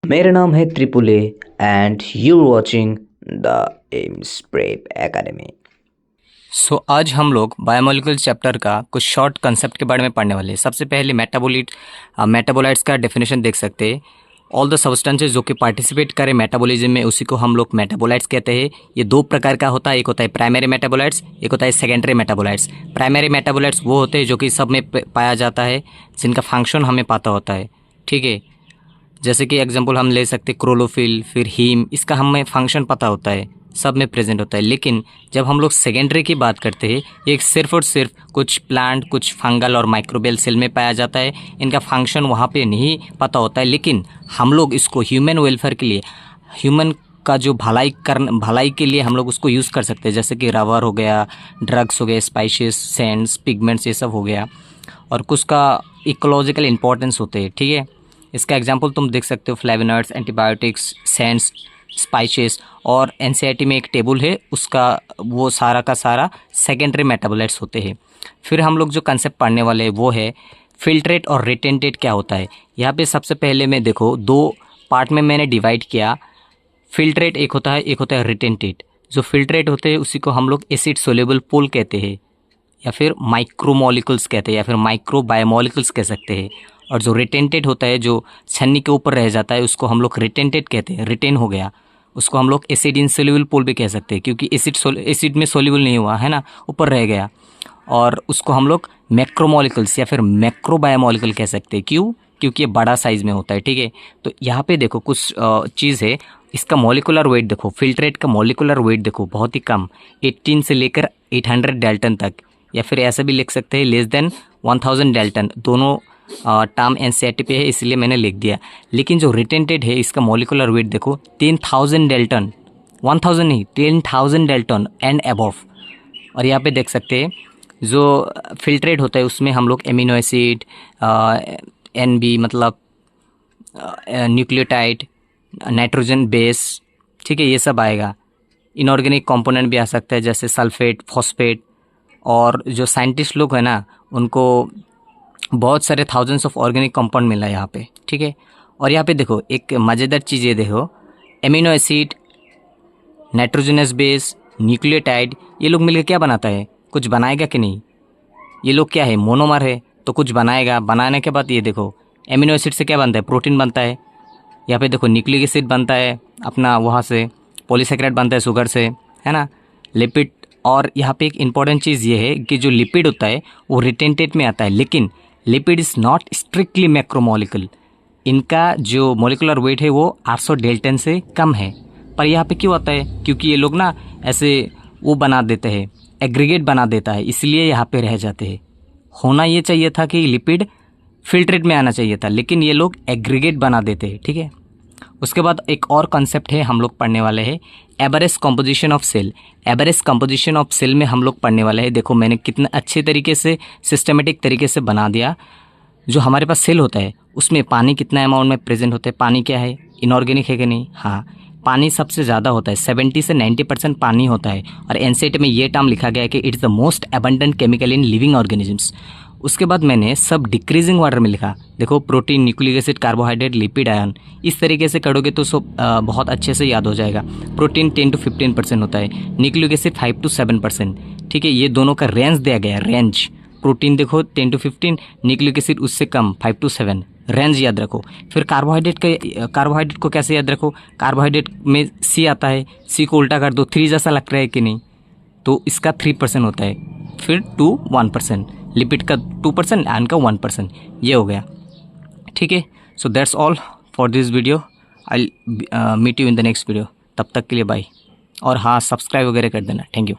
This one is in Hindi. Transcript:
मेरा नाम है Tripule and you watching the AIIMS prep academy. आज हम लोग बायोमोलिकुलर चैप्टर का कुछ शॉर्ट कंसेप्ट के बारे में पढ़ने वाले हैं। सबसे पहले मेटाबोलाइट्स का डेफिनेशन देख सकते हैं। ऑल द सब्सटेंसेस जो कि पार्टिसिपेट करें मेटाबॉलिज्म में, उसी को हम लोग मेटाबोलाइट्स कहते हैं। ये दो प्रकार का होता है, एक होता है प्राइमरी मेटाबोलाइट्स, एक होता है सेकेंडरी मेटाबोलाइट्स। प्राइमरी मेटाबोलाइट्स वो होते हैं जो कि सब में पाया जाता है, जिनका फंक्शन हमें पता होता है। ठीक है, जैसे कि एग्जांपल हम ले सकते क्लोरोफिल, फिर हीम, इसका हमें फंक्शन पता होता है, सब में प्रेजेंट होता है। लेकिन जब हम लोग सेकेंडरी की बात करते हैं, ये सिर्फ और सिर्फ कुछ प्लांट, कुछ फंगल और माइक्रोबियल सेल में पाया जाता है। इनका फंक्शन वहाँ पे नहीं पता होता है, लेकिन हम लोग इसको ह्यूमन वेलफेयर के लिए, ह्यूमन का जो भलाई के लिए हम लोग उसको यूज़ कर सकते हैं। जैसे कि रबर हो गया, ड्रग्स हो गए, स्पाइसेस, सैंड्स, पिगमेंट्स, ये सब हो गया, और कुछ का इकोलॉजिकल इंपॉर्टेंस होते हैं। ठीक है, इसका एग्जांपल तुम देख सकते हो फ्लेवोनॉइड्स, एंटीबायोटिक्स, सैंड्स, स्पाइसेस। और एनसीईआरटी में एक टेबल है, उसका वो सारा का सारा सेकेंडरी मेटाबोलाइट्स होते हैं। फिर हम लोग जो कंसेप्ट पढ़ने वाले हैं वो है फिल्ट्रेट और रिटेंटेट क्या होता है। यहाँ पे सबसे पहले मैं देखो दो पार्ट में मैंने डिवाइड किया। फिल्ट्रेट एक होता है, एक होता है रिटेंटेट। जो फिल्ट्रेट होते हैं उसी को हम लोग एसिड सोल्यूबल पूल कहते हैं, या फिर माइक्रोमोलिकुल्स कहते हैं, या फिर माइक्रो बायोमोलिकुल्स कह सकते हैं। और जो रिटेंटेड होता है, जो छन्नी के ऊपर रह जाता है, उसको हम लोग रिटेंटेड कहते हैं, रिटेन हो गया। उसको हम लोग एसिड इनसोल्यूबल पूल भी कह सकते हैं, क्योंकि एसिड में सोल्यूबल नहीं हुआ है ना, ऊपर रह गया। और उसको हम लोग मैक्रोमोलिकुल्स या फिर मैक्रोबायोमोलिकुल कह सकते हैं। क्यों? क्योंकि ये बड़ा साइज में होता है। ठीक है, तो यहाँ पे देखो कुछ चीज़ है। इसका मॉलिकुलर वेट देखो, फिल्ट्रेट का मॉलिकुलर वेट देखो, बहुत ही कम, 18 से लेकर 800 डेल्टन तक, या फिर ऐसा भी लिख सकते हैं लेस देन 1000 डेल्टन। दोनों टर्म एनसीईआरटी पे है, इसलिए मैंने लिख दिया। लेकिन जो रिटेंटेड है, इसका मॉलिकुलर वेट देखो 10,000 डेल्टन, 1000 नहीं, 10,000 डेल्टन एंड अबव। और यहाँ पे देख सकते हैं जो फिल्ट्रेट होता है उसमें हम लोग एमिनो एसिड, एनबी मतलब न्यूक्लियोटाइड, नाइट्रोजन बेस, ठीक है, ये सब आएगा। इनऑर्गेनिक कंपोनेंट भी आ सकता है, जैसे सल्फेट, फॉस्फेट। और जो साइंटिस्ट लोग हैं ना, उनको बहुत सारे थाउजेंड्स ऑफ ऑर्गेनिक कंपाउंड मिला है यहाँ पे। ठीक है, और यहाँ पे देखो एक मज़ेदार चीज़ ये देखो, amino acid, nitrogenous base, nucleotide, ये लोग मिलकर क्या बनाता है? कुछ बनाएगा कि नहीं? ये लोग क्या है? मोनोमर है, तो कुछ बनाएगा। बनाने के बाद ये देखो एमिनो एसिड से क्या बनता है? प्रोटीन बनता है। यहाँ पे देखो न्यूक्लिक एसिड बनता है अपना, वहाँ से पॉलीसेकेराइड बनता है शुगर से, है ना, लिपिड। और यहाँ पे एक इम्पॉर्टेंट चीज़ ये है कि जो लिपिड होता है वो रिटेंटेट में आता है, लेकिन लिपिड इज़ नॉट स्ट्रिक्टली मैक्रोमोलिकुल। इनका जो मोलिकुलर वेट है वो 800 डेल्टन से कम है। पर यहाँ पे क्यों आता है? क्योंकि ये लोग ना ऐसे वो बना देते हैं, एग्रीगेट बना देता है, इसलिए यहाँ पे रह जाते हैं। होना ये चाहिए था कि लिपिड फिल्ट्रेट में आना चाहिए था, लेकिन ये लोग एग्रीगेट बना देते हैं। ठीक है, उसके बाद एक और कॉन्सेप्ट है हम लोग पढ़ने वाले हैं, average composition of cell. Average composition of cell में हम लोग पढ़ने वाले हैं। देखो मैंने कितने अच्छे तरीके से, सिस्टमेटिक तरीके से बना दिया। जो हमारे पास सेल होता है उसमें पानी कितना अमाउंट में प्रेजेंट होता है? पानी क्या है? इनऑर्गेनिक है कि नहीं? हाँ, पानी सबसे ज़्यादा होता है, 70 से 90% पानी होता है। और एनसीईआरटी में ये टर्म लिखा गया है कि it's the most abundant chemical in living organisms. उसके बाद मैंने सब डिक्रीजिंग ऑर्डर में लिखा। देखो protein, nucleic acid, carbohydrate, lipid, ion, इस तरीके से करोगे तो सब बहुत अच्छे से याद हो जाएगा। प्रोटीन 10 to 15% होता है, न्यूक्लिक एसिड 5 to 7%। ठीक है, ये दोनों का रेंज दिया गया है, रेंज। प्रोटीन देखो 10 to 15, न्यूक्लिक एसिड उससे कम 5 to 7, रेंज याद रखो। फिर कार्बोहाइड्रेट को कैसे याद रखो? कार्बोहाइड्रेट में सी आता है, सी को उल्टा कर दो, 3 जैसा लग रहा है कि नहीं, तो इसका 3% होता है। फिर 2 1%, लिपिड का 2%, आयन का 1%, ये हो गया। ठीक है, so that's all for this video. I meet you in the next video. तब तक के लिए बाय। और हाँ, सब्सक्राइब वगैरह कर देना। Thank you.